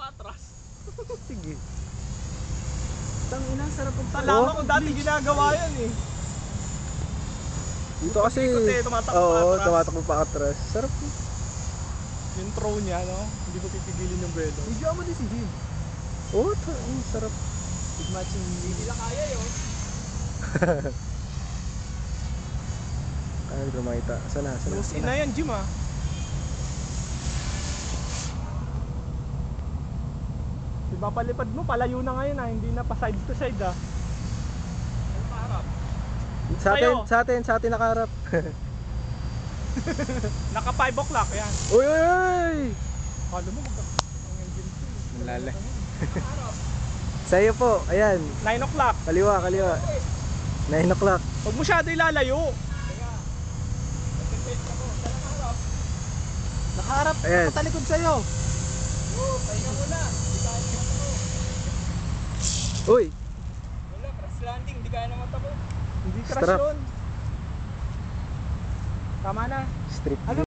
patras. Sige. Tang ina, sarap ang Salamat ko dati ginagawa yan eh. Dito kasi, tumatakbo oo, pa atras. tumatakbo pa atras. Sarap. Yung throw niya, no? Hindi ko pipigilin yung belo. Video mo din si Jim. Oo, sarap. Big match yung Hindi na kaya yun. Kaya hindi ko makita. Sana. Lucy na yan, Jim ah. Diba palipad mo, palayo na ngayon ah. Hindi na pa side to side ah. Ano paharap? Sa atin nakaharap. Naka 5 o'clock yan. Uy, uy, uy! Kala mo ang engine ko eh. Malala. Nakaharap. Sa'yo po, ayan. 9 o'clock. Kaliwa. 9 o'clock. Huwag mo masyado ilalayo. nakaharap, Ayan. nakatalikod sa'yo. Pahinga muna. Hindi kaya naman ako. Uy! Wala, crash landing. Hindi kaya naman ako. Hindi crash Strap. yun. Tama na. Strip.